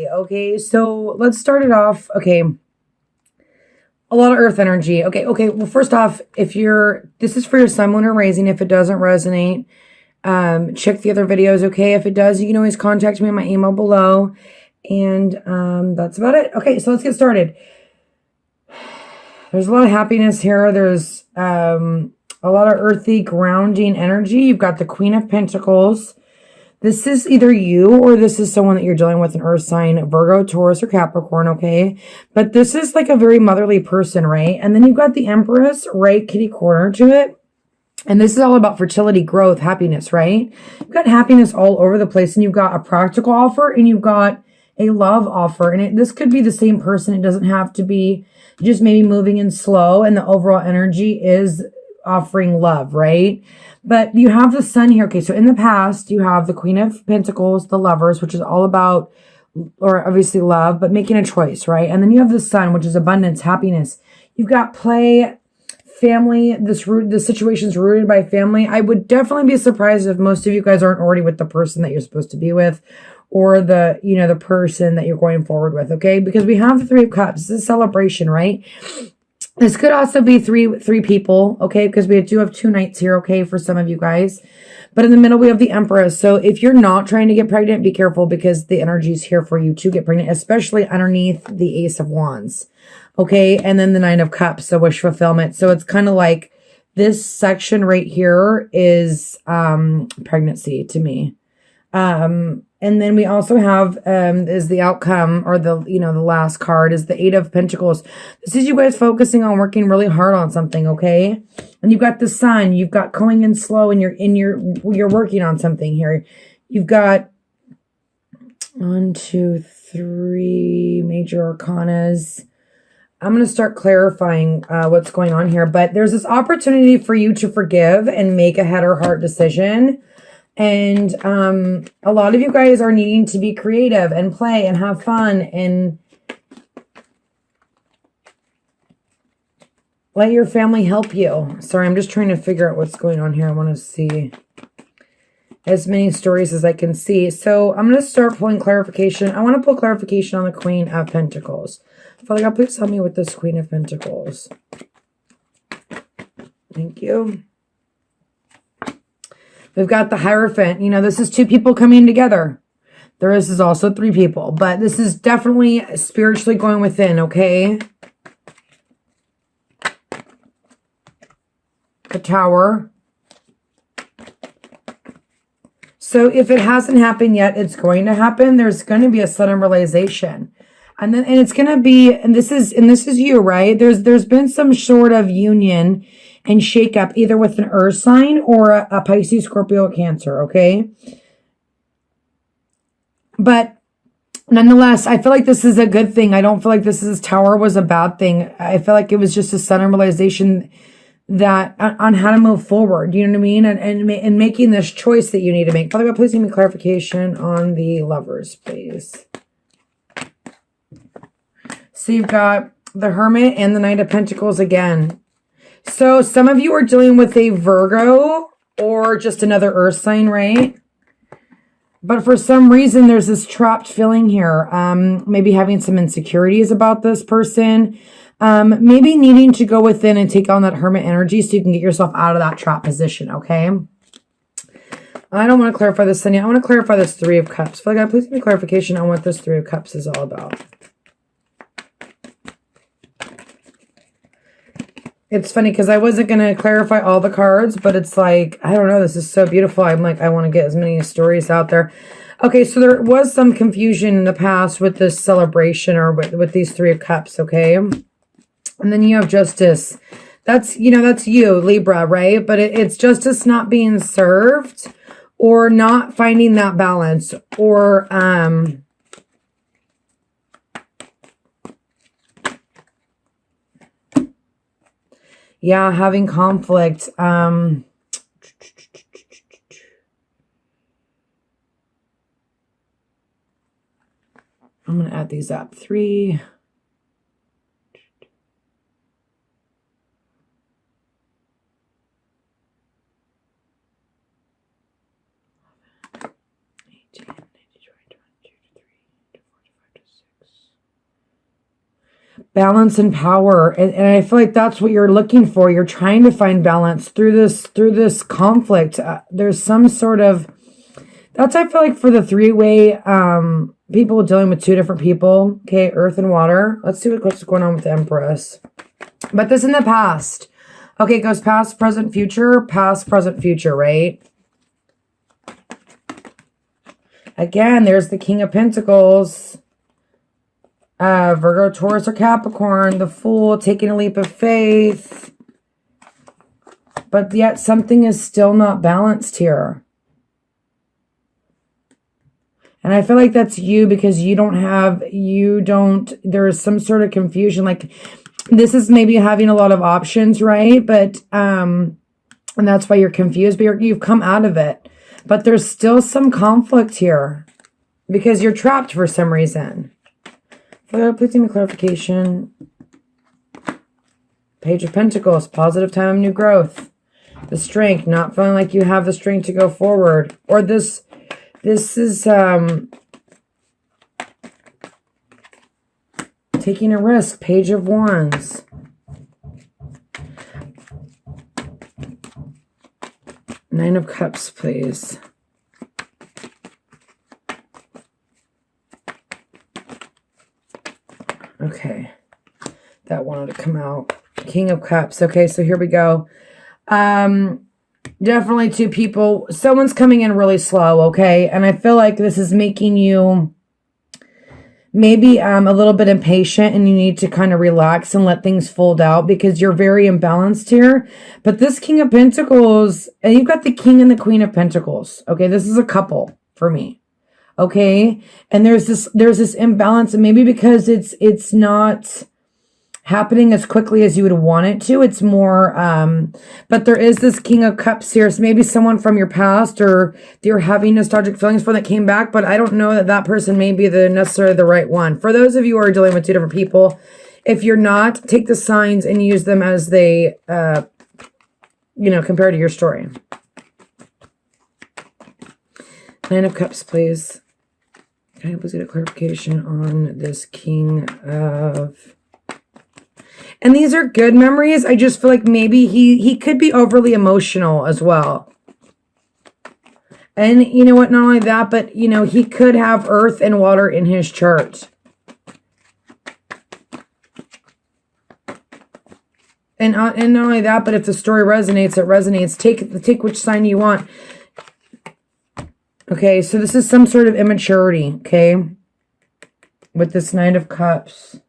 Okay, so let's start it off. Okay, a lot of earth energy. Okay, well, first off, if this is for your sun, moon, or rising. If it doesn't resonate, check the other videos. Okay, if it does, you can always contact me on my email below. And that's about it. Okay, so let's get started. There's a lot of happiness here. There's a lot of earthy, grounding energy. You've got the Queen of Pentacles. This is either you or this is someone that you're dealing with, an earth sign, Virgo, Taurus, or Capricorn, okay? But this is like a very motherly person, right? And then you've got the Empress right kitty corner to it. And this is all about fertility, growth, happiness, right? You've got happiness all over the place. And you've got a practical offer and you've got a love offer. And this could be the same person. It doesn't have to be just maybe moving in slow. And the overall energy is offering love, right? But you have the Sun here. Okay, so in the past, you have the Queen of Pentacles, the Lovers, which is all about, or obviously love, but making a choice, right? And then you have the Sun, which is abundance, happiness. You've got play, family. This situation's rooted by family. I would definitely be surprised if most of you guys aren't already with the person that you're supposed to be with, or the person that you're going forward with, okay? Because we have the Three of Cups. This is a celebration, right? This could also be three people, okay? Because we do have 2 nights here, okay, for some of you guys. But in the middle, we have the Empress. So if you're not trying to get pregnant, be careful because the energy is here for you to get pregnant, especially underneath the Ace of Wands, okay? And then the Nine of Cups, so wish fulfillment. So it's kind of like this section right here is pregnancy to me. And then we also have, is the outcome, or the last card is the Eight of Pentacles. This is you guys focusing on working really hard on something, okay? And you've got the Sun, you've got going in slow, and you're working on something here. You've got 1, 2, 3 major arcanas. I'm going to start clarifying what's going on here, but there's this opportunity for you to forgive and make a head or heart decision. And a lot of you guys are needing to be creative and play and have fun and let your family help you. Sorry, I'm just trying to figure out what's going on here. I want to see as many stories as I can see. So I'm going to start pulling clarification. I want to pull clarification on the Queen of Pentacles. Father God, please help me with this Queen of Pentacles. Thank you. We've got the Hierophant. This is 2 people coming together. There is also 3 people, but this is definitely spiritually going within, okay? The Tower. So if it hasn't happened yet, it's going to happen. There's going to be a sudden realization. And it's going to be, and this is you, right? There's been some sort of union and shake up, either with an earth sign or a Pisces, Scorpio, Cancer, okay? But nonetheless, I feel like this is a good thing. I don't feel like this Tower was a bad thing. I feel like it was just a sudden realization that on how to move forward, you know what I mean? And making this choice that you need to make. Father God, please give me clarification on the Lovers, please. So you've got the Hermit and the Knight of Pentacles again. So some of you are dealing with a Virgo or just another earth sign, right? But for some reason, there's this trapped feeling here. Maybe having some insecurities about this person. Maybe needing to go within and take on that Hermit energy so you can get yourself out of that trap position, okay? I don't want to clarify this, Sonia. I want to clarify this Three of Cups. Father God, please give me clarification on what this Three of Cups is all about. It's funny because I wasn't going to clarify all the cards, but it's like, I don't know, this is so beautiful. I'm like, I want to get as many stories out there. Okay, so there was some confusion in the past with this celebration or with these Three of Cups, okay? And then you have Justice. That's, that's you, Libra, right? But it's justice not being served or not finding that balance or, yeah, having conflict. I'm going to add these up. 3. 18, 19, 20, 21, 22, 23, 24, 25, balance and power. And I feel like that's what you're looking for. You're trying to find balance through this conflict. There's some sort of, that's, I feel like, for the three-way, people dealing with two different people. Okay, earth and water. Let's see what's going on with the Empress. But this in the past. Okay, it goes past, present, future, right? Again, there's the King of Pentacles. Virgo, Taurus, or Capricorn. The Fool, taking a leap of faith. But yet something is still not balanced here. And I feel like that's you, because there's some sort of confusion. Like, this is maybe having a lot of options, right? But, and that's why you're confused, but you've come out of it. But there's still some conflict here because you're trapped for some reason. Please give me clarification. Page of Pentacles, positive time of new growth. The strength, not feeling like you have the strength to go forward. Or this is taking a risk. Page of Wands. Nine of Cups, please. Okay. That wanted to come out. King of Cups. Okay, so here we go. Definitely two people. Someone's coming in really slow, okay? And I feel like this is making you maybe a little bit impatient, and you need to kind of relax and let things fold out because you're very imbalanced here. But this King of Pentacles, and you've got the King and the Queen of Pentacles. Okay, this is a couple for me. Okay, and there's this imbalance, and maybe because it's not happening as quickly as you would want it to. It's more, but there is this King of Cups here. So maybe someone from your past, or you're having nostalgic feelings for, that came back, but I don't know that that person may be necessarily the right one. For those of you who are dealing with two different people, if you're not, take the signs and use them as they, compared to your story. Nine of Cups, please. Can I please get a clarification on this King of... And these are good memories. I just feel like maybe he could be overly emotional as well. And you know what? Not only that, but, he could have earth and water in his chart. And not only that, but if the story resonates, it resonates. Take which sign you want. Okay, so this is some sort of immaturity, okay? With this Knight of Cups.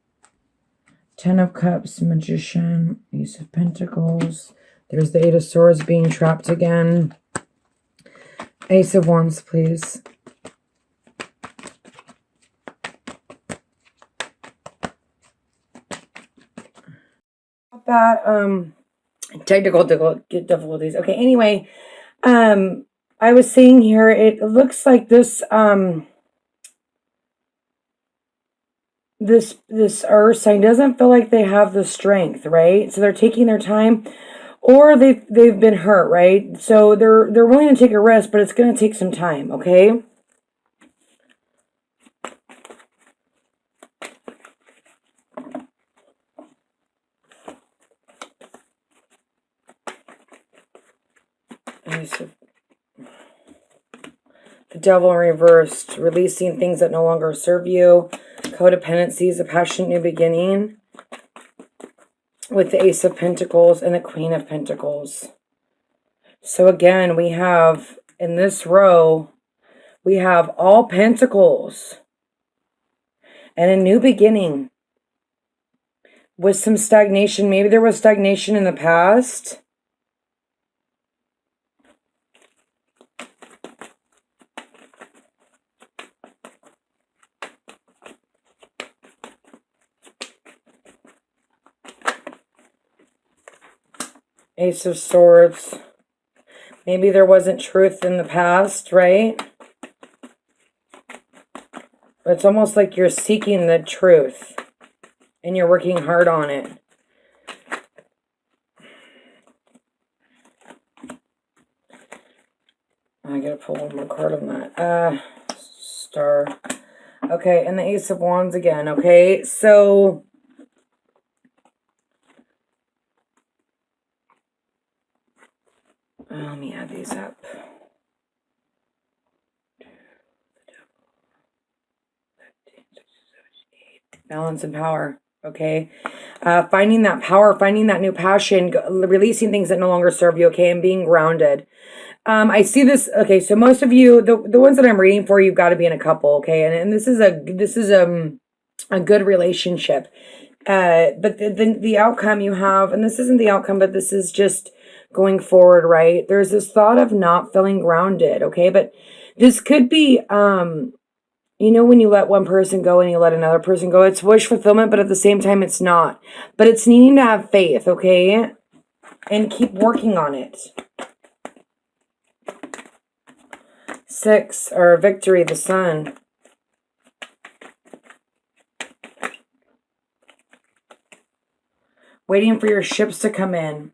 Ten of Cups, Magician, Ace of Pentacles. There's the Eight of Swords being trapped again. Ace of Wands, please. That, technical difficulties. Okay, anyway, I was saying here, it looks like this, this earth sign doesn't feel like they have the strength, right? So they're taking their time, or they've been hurt, right? So they're willing to take a risk, but it's going to take some time, okay? The Devil reversed, releasing things that no longer serve you. Codependencies, a passionate new beginning. With the Ace of Pentacles and the Queen of Pentacles. So again, we have, in this row, we have all Pentacles. And a new beginning. With some stagnation. Maybe there was stagnation in the past. Ace of Swords. Maybe there wasn't truth in the past, right? It's almost like you're seeking the truth. And you're working hard on it. I gotta pull one more card on that. Star. Okay, and the Ace of Wands again, okay? So... Let me add these up. Balance and power. Okay. Finding that power, finding that new passion, releasing things that no longer serve you. Okay. And being grounded. I see this. Okay. So most of you, the ones that I'm reading for, you've got to be in a couple. Okay. And this is a good relationship. But the outcome you have, and this isn't the outcome, but this is just going forward, right? There's this thought of not feeling grounded. Okay. But this could be, you know, when you let one person go and you let another person go, it's wish fulfillment, but at the same time, it's not. But it's needing to have faith, okay? And keep working on it. 6, or victory, the sun. Waiting for your ships to come in.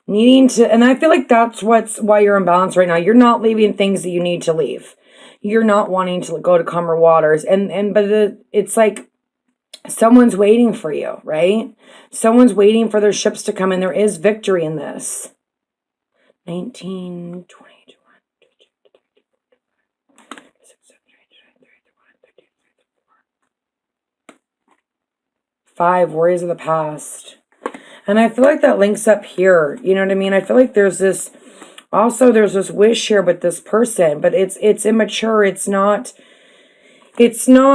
Needing to, and I feel like that's why you're in balance right now. You're not leaving things that you need to leave. You're not wanting to go to calmer waters. But it's like someone's waiting for you, right? Someone's waiting for their ships to come in. There is victory in this. 19, 20, 21, 5, warriors of the past. And I feel like that links up here. You know what I mean? I feel like there's this, also there's this wish here with this person, but it's immature. It's not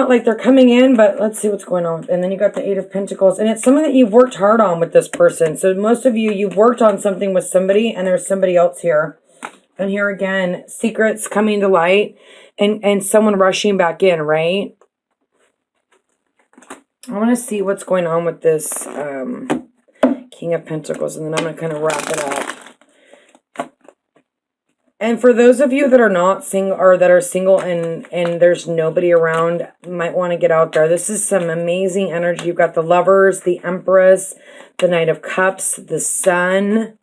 like they're coming in, but let's see what's going on. And then you got the 8 of Pentacles, and it's something that you've worked hard on with this person. So most of you, you've worked on something with somebody, and there's somebody else here. And here again, secrets coming to light, and someone rushing back in, right? I want to see what's going on with this King of Pentacles, and then I'm going to kind of wrap it up. And for those of you that are not single, or that are single and there's nobody around, you might want to get out there. This is some amazing energy. You've got the Lovers, the Empress, the Knight of Cups, the Sun.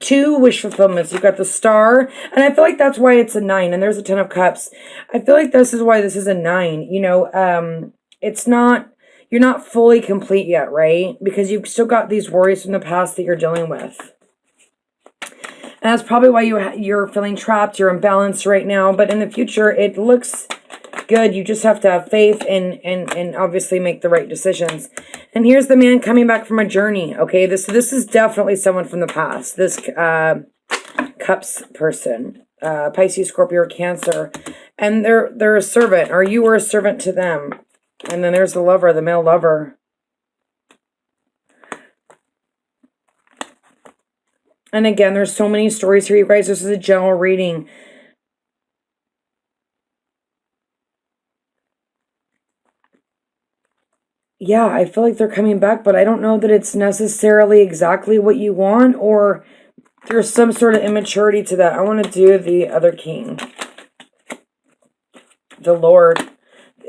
2 wish fulfillments. You've got the Star. And I feel like that's why it's a 9. And there's a 10 of Cups. I feel like this is why this is a 9. You know, it's not, you're not fully complete yet, right? Because you've still got these worries from the past that you're dealing with. And that's probably why you're feeling trapped. You're imbalanced right now. But in the future, it looks good. You just have to have faith and obviously make the right decisions. And here's the man coming back from a journey. Okay, this is definitely someone from the past. This Cups person. Pisces, Scorpio, or Cancer. And they're a servant. Or you were a servant to them. And then there's the Lover, the male lover. And again, there's so many stories here, you guys. This is a general reading. Yeah, I feel like they're coming back, but I don't know that it's necessarily exactly what you want, or there's some sort of immaturity to that. I want to do the other king. The Lord.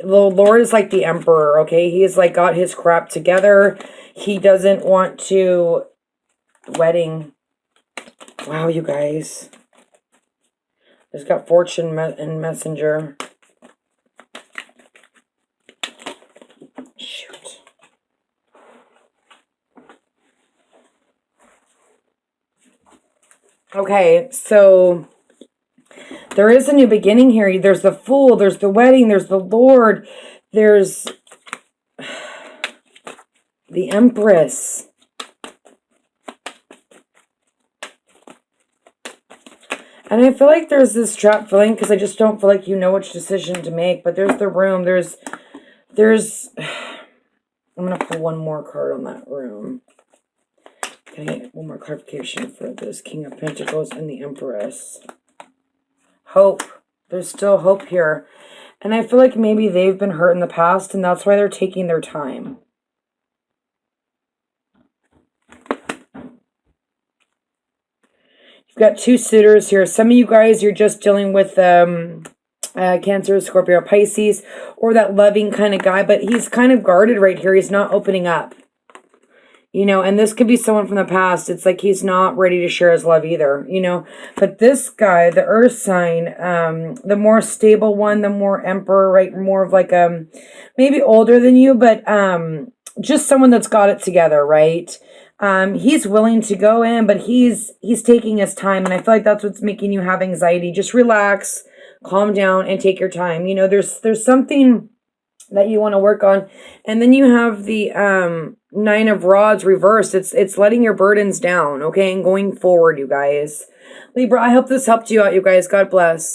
The Lord is like the Emperor, okay? He's like got his crap together. He doesn't want to... Wedding. Wow, you guys. There's got Fortune and Messenger. Shoot. Okay, so there is a new beginning here. There's the Fool, there's the Wedding, there's the Lord, there's the Empress. And I feel like there's this trap feeling because I just don't feel like you know which decision to make. But there's the Room. There's I'm going to pull one more card on that Room. Can I get one more clarification for this King of Pentacles and the Empress? Hope. There's still hope here. And I feel like maybe they've been hurt in the past and that's why they're taking their time. You've got 2 suitors here. Some of you guys, you're just dealing with Cancer, Scorpio, Pisces, or that loving kind of guy, but he's kind of guarded right here. He's not opening up. You know, and this could be someone from the past. It's like he's not ready to share his love either, you know. But this guy, the Earth sign, the more stable one, the more Emperor, right? More of like maybe older than you, but just someone that's got it together, right? He's willing to go in, but he's taking his time. And I feel like that's what's making you have anxiety. Just relax, calm down, and take your time. You know, there's something that you want to work on. And then you have the 9 of Rods reversed. It's letting your burdens down, okay, and going forward, you guys. Libra, I hope this helped you out, you guys. God bless.